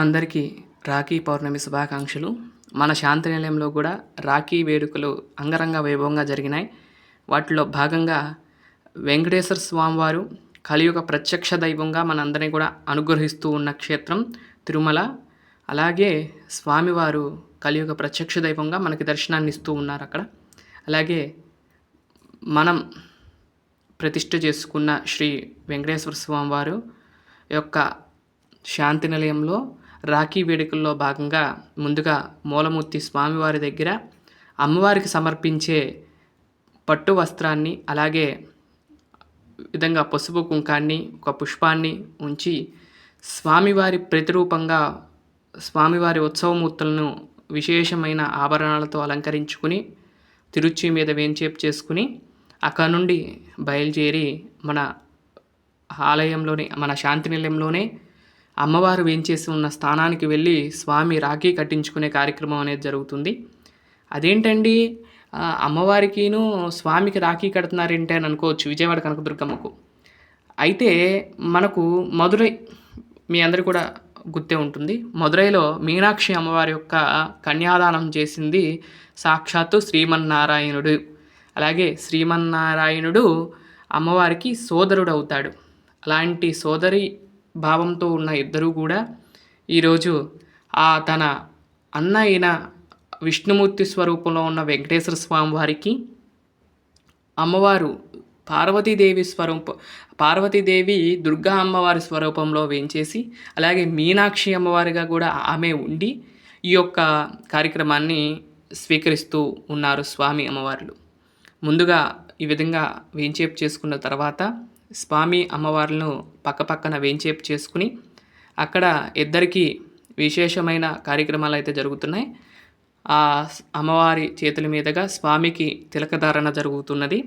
అందరికీ రాఖీ పౌర్ణమి శుభాకాంక్షలు. మన శాంతి నిలయంలో కూడా రాఖీ వేడుకలు అంగరంగ వైభవంగా జరిగినాయి. వాటిలో భాగంగా వెంకటేశ్వర స్వామివారు కలియుగ ప్రత్యక్ష దైవంగా మనందరినీ కూడా అనుగ్రహిస్తూ ఉన్న క్షేత్రం తిరుమల. అలాగే స్వామివారు కలియుగ ప్రత్యక్ష దైవంగా మనకి దర్శనాన్ని ఇస్తూ ఉన్నారు అక్కడ. అలాగే మనం ప్రతిష్ఠ చేసుకున్న శ్రీ వెంకటేశ్వర స్వామివారు యొక్క శాంతి నిలయంలో రాఖీ వేడుకల్లో భాగంగా ముందుగా మూలమూర్తి స్వామివారి దగ్గర అమ్మవారికి సమర్పించే పట్టు వస్త్రాన్ని, అలాగే విధంగా పసుపు కుంకాన్ని, ఒక పుష్పాన్ని ఉంచి స్వామివారి ప్రతిరూపంగా స్వామివారి ఉత్సవమూర్తులను విశేషమైన ఆభరణాలతో అలంకరించుకుని తిరుచి మీద వేంచేపు చేసుకుని అక్కడ నుండి బయలుదేరి మన ఆలయంలోనే, మన శాంతి నిలయంలోనే అమ్మవారు వేంచేసి ఉన్న స్థానానికి వెళ్ళి స్వామి రాఖీ కట్టించుకునే కార్యక్రమం అనేది జరుగుతుంది. అదేంటండి అమ్మవారికిను స్వామికి రాఖీ కడుతున్నారేంటి అని అనుకోవచ్చు విజయవాడ కనకదుర్గమ్మకు. అయితే మనకు మధురై మీ అందరూ కూడా గుర్తే ఉంటుంది. మధురైలో మీనాక్షి అమ్మవారి యొక్క కన్యాదానం చేసింది సాక్షాత్తు శ్రీమన్నారాయణుడు. అలాగే శ్రీమన్నారాయణుడు అమ్మవారికి సోదరుడు అవుతాడు. అలాంటి సోదరి భావంతో ఉన్న ఇద్దరూ కూడా ఈరోజు తన అన్న అయిన విష్ణుమూర్తి స్వరూపంలో ఉన్న వెంకటేశ్వర స్వామి వారికి అమ్మవారు పార్వతీదేవి దుర్గా అమ్మవారి స్వరూపంలో వేంచేసి, అలాగే మీనాక్షి అమ్మవారిగా కూడా ఆమె ఉండి ఈ యొక్క కార్యక్రమాన్ని స్వీకరిస్తూ ఉన్నారు స్వామి అమ్మవార్లు. ముందుగా ఈ విధంగా వేంచేపు చేసుకున్న తర్వాత స్వామి అమ్మవార్లను పక్కపక్కన వేంచేపు చేసుకుని అక్కడ ఇద్దరికీ విశేషమైన కార్యక్రమాలు అయితే జరుగుతున్నాయి. ఆ అమ్మవారి చేతుల మీదుగా స్వామికి తిలకధారణ జరుగుతున్నది.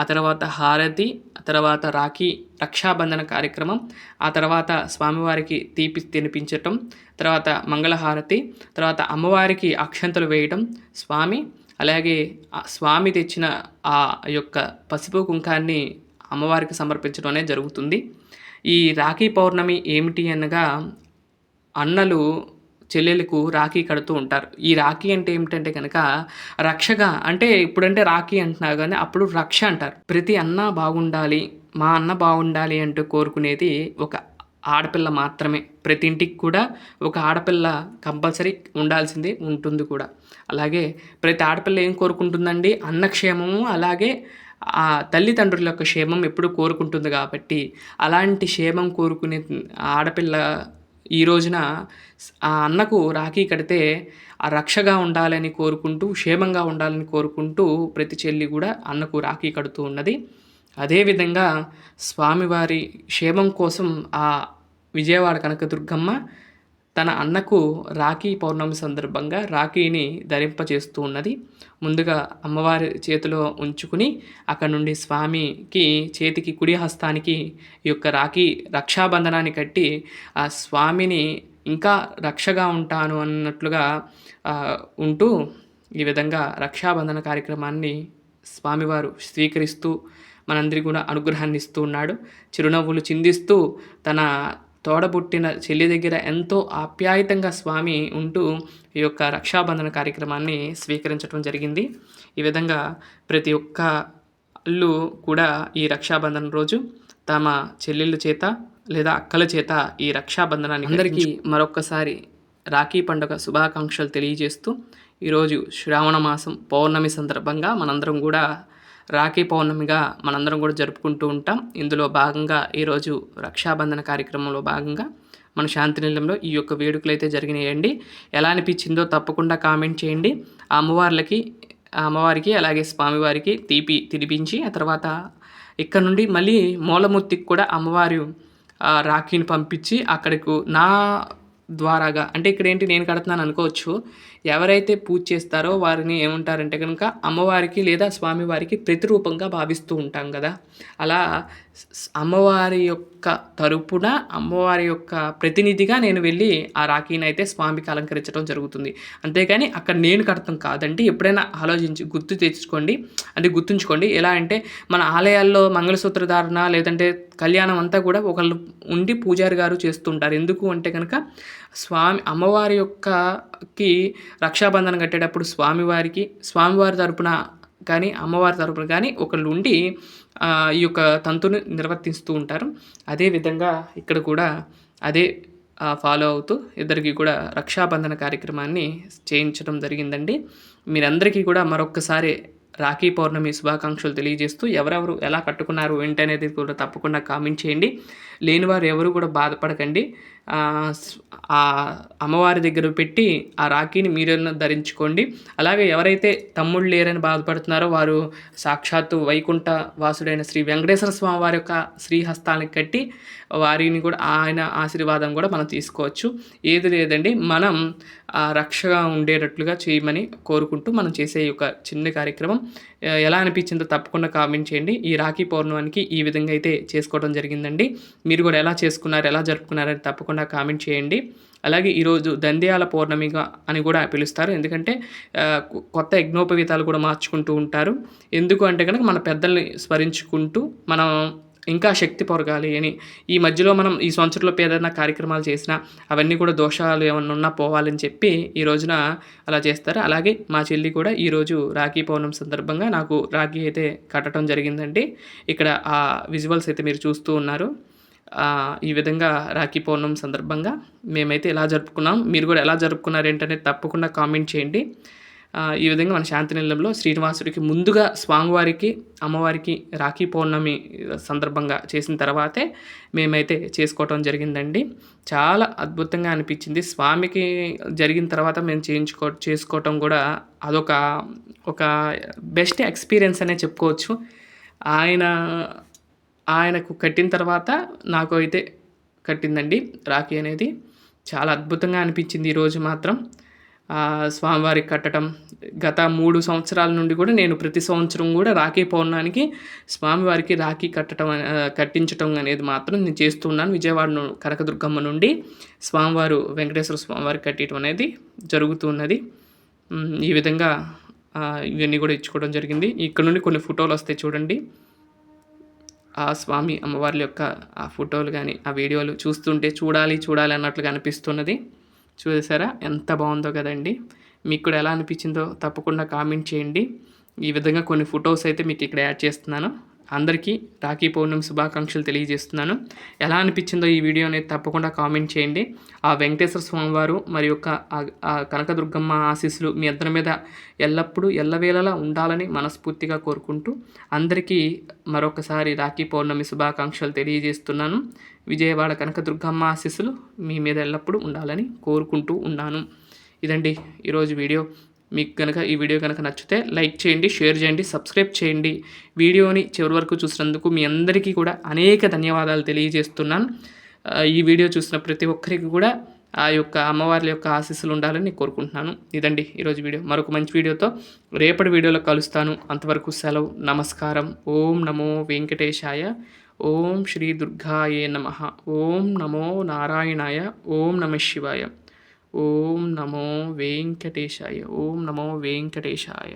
ఆ తర్వాత హారతి, ఆ తర్వాత రాఖీ రక్షాబంధన కార్యక్రమం, ఆ తర్వాత స్వామివారికి తీపి తినిపించటం, తర్వాత మంగళహారతి, తర్వాత అమ్మవారికి అక్షంతలు వేయటం స్వామి, అలాగే స్వామి తెచ్చిన ఆ యొక్క పసుపు కుంకాన్ని అమ్మవారికి సమర్పించడం అనేది జరుగుతుంది. ఈ రాఖీ పౌర్ణమి ఏమిటి అనగా అన్నలు చెల్లెలకు రాఖీ కడుతూ ఉంటారు. ఈ రాఖీ అంటే ఏమిటంటే కనుక రక్షగా, అంటే ఇప్పుడంటే రాఖీ అంటున్నారు కానీ అప్పుడు రక్ష అంటారు. ప్రతి అన్న బాగుండాలి, మా అన్న బాగుండాలి అంటూ కోరుకునేది ఒక ఆడపిల్ల మాత్రమే. ప్రతి ఇంటికి కూడా ఒక ఆడపిల్ల కంపల్సరీ ఉండాల్సిందే, ఉంటుంది కూడా. అలాగే ప్రతి ఆడపిల్ల ఏం కోరుకుంటుందండి? అన్న క్షేమము, అలాగే ఆ తల్లిదండ్రుల యొక్క క్షేమం ఎప్పుడు కోరుకుంటుంది. కాబట్టి అలాంటి క్షేమం కోరుకునే ఆడపిల్ల ఈ రోజున ఆ అన్నకు రాఖీ కడితే ఆ రక్షగా ఉండాలని కోరుకుంటూ, క్షేమంగా ఉండాలని కోరుకుంటూ ప్రతి చెల్లి కూడా అన్నకు రాఖీ కడుతూ ఉన్నది. అదేవిధంగా స్వామివారి క్షేమం కోసం ఆ విజయవాడ కనకదుర్గమ్మ తన అన్నకు రాఖీ పౌర్ణమి సందర్భంగా రాఖీని ధరింపచేస్తూ ఉన్నది. ముందుగా అమ్మవారి చేతిలో ఉంచుకుని అక్కడ నుండి స్వామికి చేతికి కుడి హస్తానికి ఈ యొక్క రాఖీ రక్షాబంధనాన్ని కట్టి ఆ స్వామిని ఇంకా రక్షగా ఉంటాను అన్నట్లుగా ఉంటూ ఈ విధంగా రక్షాబంధన కార్యక్రమాన్ని స్వామివారు స్వీకరిస్తూ మనందరికీ కూడా అనుగ్రహాన్ని ఇస్తూ ఉన్నాడు. చిరునవ్వులు చిందిస్తూ తన తోడబుట్టిన చెల్లి దగ్గర ఎంతో ఆప్యాయతంగా స్వామి ఉంటూ ఈ యొక్క రక్షాబంధన కార్యక్రమాన్ని స్వీకరించడం జరిగింది. ఈ విధంగా ప్రతి ఒక్కళ్ళు కూడా ఈ రక్షాబంధన రోజు తమ చెల్లెళ్ళ చేత లేదా అక్కల చేత ఈ రక్షాబంధనాన్ని అందరికీ మరొక్కసారి రాఖీ పండుగ శుభాకాంక్షలు తెలియజేస్తూ ఈరోజు శ్రావణ మాసం పౌర్ణమి సందర్భంగా మనందరం కూడా రాఖీ పౌర్ణమిగా మనందరం కూడా జరుపుకుంటూ ఉంటాం. ఇందులో భాగంగా ఈరోజు రక్షాబంధన కార్యక్రమంలో భాగంగా మన శాంతి నిలయంలో ఈ యొక్క వేడుకలు అయితే జరిగినాయండి. ఎలా అనిపించిందో తప్పకుండా కామెంట్ చేయండి. ఆ అమ్మవారికి అలాగే స్వామివారికి తీపి తినిపించి ఆ తర్వాత ఇక్కడ నుండి మళ్ళీ మూలమూర్తికి కూడా అమ్మవారు రాఖీని పంపించి అక్కడికి నా ద్వారాగా, అంటే ఇక్కడ ఏంటి నేను కడుతున్నాను అనుకోవచ్చు, ఎవరైతే పూజ చేస్తారో వారిని ఏమంటారంటే కనుక అమ్మవారికి లేదా స్వామివారికి ప్రతిరూపంగా భావిస్తూ ఉంటాం కదా. అలా అమ్మవారి యొక్క తరపున, అమ్మవారి యొక్క ప్రతినిధిగా నేను వెళ్ళి ఆ రాఖీనైతే స్వామికి అలంకరించడం జరుగుతుంది. అంతేగాని అక్కడ నేను కడతాం కాదండి. ఎప్పుడైనా ఆలోచించి గుర్తుంచుకోండి. ఎలా అంటే మన ఆలయాల్లో మంగళసూత్ర ధారణ లేదంటే కళ్యాణం అంతా కూడా ఒకళ్ళు ఉండి పూజారి గారు చేస్తుంటారు. ఎందుకు అంటే కనుక అమ్మవారి యొక్కకి రక్షాబంధనం కట్టేటప్పుడు స్వామివారి తరపున కానీ, అమ్మవారి తరపున కానీ ఒకళ్ళు ఉండి ఈ యొక్క తంతుని నిర్వర్తిస్తూ ఉంటారు. అదే విధంగా ఇక్కడ కూడా అదే ఫాలో అవుతూ ఇద్దరికీ కూడా రక్షాబంధన కార్యక్రమాన్ని చేయించడం జరిగిందండి. మీరందరికీ కూడా మరొక్కసారి రాఖీ పౌర్ణమి శుభాకాంక్షలు తెలియజేస్తూ ఎవరెవరు ఎలా కట్టుకున్నారు ఏంటనేది కూడా తప్పకుండా కామెంట్ చేయండి. లేనివారు ఎవరు కూడా బాధపడకండి. ఆ అమ్మవారి దగ్గర పెట్టి ఆ రాఖీని మీరైనా ధరించుకోండి. అలాగే ఎవరైతే తమ్ముళ్ళు లేరని బాధపడుతున్నారో వారు సాక్షాత్తు వైకుంఠ వాసుడైన శ్రీ వెంకటేశ్వర స్వామి వారి యొక్క శ్రీహస్తానికి కట్టి వారిని కూడా ఆయన ఆశీర్వాదం కూడా మనం తీసుకోవచ్చు. ఏది లేదండి, మనం రక్షగా ఉండేటట్లుగా చేయమని కోరుకుంటూ మనం చేసే ఈ యొక్క చిన్న కార్యక్రమం ఎలా అనిపించిందో తప్పకుండా కామెంట్ చేయండి. ఈ రాఖీ పౌర్ణమికి ఈ విధంగా అయితే చేసుకోవడం జరిగిందండి. మీరు కూడా ఎలా చేసుకున్నారు, ఎలా జరుపుకున్నారని తప్పకుండా కామెంట్ చేయండి. అలాగే ఈరోజు దంద్యాల పౌర్ణమిగా అని కూడా పిలుస్తారు. ఎందుకంటే కొత్త యజ్ఞోపవీతాలు కూడా మార్చుకుంటూ ఉంటారు. ఎందుకు అంటే కనుక మన పెద్దల్ని స్మరించుకుంటూ మనం ఇంకా శక్తి పొరగాలి అని. ఈ మధ్యలో మనం ఈ సంవత్సరంలో ఏదైనా కార్యక్రమాలు చేసినా అవన్నీ కూడా దోషాలు ఏమన్నా ఉన్నా పోవాలని చెప్పి ఈ రోజున అలా చేస్తారు. అలాగే మా చెల్లి కూడా ఈరోజు రాఖీ పౌర్ణమి సందర్భంగా నాకు రాఖీ అయితే కట్టడం జరిగిందండి. ఇక్కడ ఆ విజువల్స్ అయితే మీరు చూస్తూ ఉన్నారు. ఈ విధంగా రాఖీ పౌర్ణమి సందర్భంగా మేమైతే ఎలా జరుపుకున్నాం, మీరు కూడా ఎలా జరుపుకున్నారు ఏంటనేది తప్పకుండా కామెంట్ చేయండి. ఈ విధంగా మన శాంతినిలయంలో శ్రీనివాసుడికి ముందుగా స్వామివారికి, అమ్మవారికి రాఖీ పౌర్ణమి సందర్భంగా చేసిన తర్వాతే మేమైతే చేసుకోవటం జరిగిందండి. చాలా అద్భుతంగా అనిపించింది. స్వామికి జరిగిన తర్వాత మేము చేసుకోవటం కూడా ఒక బెస్ట్ ఎక్స్పీరియన్స్ అనే చెప్పుకోవచ్చు. ఆయనకు కట్టిన తర్వాత నాకు అయితే కట్టిందండి రాఖీ అనేది. చాలా అద్భుతంగా అనిపించింది ఈరోజు మాత్రం స్వామివారికి కట్టడం. గత 3 సంవత్సరాల నుండి కూడా నేను ప్రతి సంవత్సరం కూడా రాఖీ పౌర్ణానికి స్వామివారికి రాఖీ కట్టించటం అనేది మాత్రం నేను చేస్తున్నాను. విజయవాడ కనకదుర్గమ్మ నుండి వెంకటేశ్వర స్వామివారికి కట్టడం అనేది జరుగుతున్నది. ఈ విధంగా ఇవన్నీ కూడా ఇచ్చుకోవడం జరిగింది. ఇక్కడ నుండి కొన్ని ఫోటోలు వస్తాయి చూడండి. ఆ స్వామి అమ్మవార్ల యొక్క ఆ ఫోటోలు కానీ ఆ వీడియోలు చూస్తుంటే చూడాలి అన్నట్లుగా అనిపిస్తున్నది. చూసారా ఎంత బాగుందో కదండి. మీకు కూడా ఎలా అనిపించిందో తప్పకుండా కామెంట్ చేయండి. ఈ విధంగా కొన్ని ఫొటోస్ అయితే మీకు ఇక్కడ యాడ్ చేస్తున్నాను. అందరికీ రాఖీ పౌర్ణమి శుభాకాంక్షలు తెలియజేస్తున్నాను. ఎలా అనిపించిందో ఈ వీడియో అనేది తప్పకుండా కామెంట్ చేయండి. ఆ వెంకటేశ్వర స్వామివారు మరి యొక్క ఆ కనకదుర్గమ్మ ఆశీస్సులు మీ అందరి మీద ఎల్లప్పుడూ ఎల్లవేళలా ఉండాలని మనస్ఫూర్తిగా కోరుకుంటూ అందరికీ మరొకసారి రాఖీ పౌర్ణమి శుభాకాంక్షలు తెలియజేస్తున్నాను. విజయవాడ కనకదుర్గమ్మ ఆశీస్సులు మీ మీద ఎల్లప్పుడూ ఉండాలని కోరుకుంటూ ఉన్నాను. ఇదండి ఈరోజు వీడియో. మీకు కనుక ఈ వీడియో కనుక నచ్చితే లైక్ చేయండి, షేర్ చేయండి, సబ్స్క్రైబ్ చేయండి. వీడియోని చివరి వరకు చూసినందుకు మీ అందరికీ కూడా అనేక ధన్యవాదాలు తెలియజేస్తున్నాను. ఈ వీడియో చూసిన ప్రతి ఒక్కరికి కూడా ఆ యొక్క అమ్మవారి యొక్క ఆశీస్సులు ఉండాలని కోరుకుంటున్నాను. ఇదండి ఈరోజు వీడియో. మరొక మంచి వీడియోతో రేపటి వీడియోలో కలుస్తాను. అంతవరకు సెలవు. నమస్కారం. ఓం నమో వెంకటేశాయ. ఓం శ్రీ దుర్గాయే నమః. ఓం నమో నారాయణాయ. ఓం నమః శివాయ. ఓం నమో వెంకటేశాయ. ఓం నమో వెంకటేశాయ.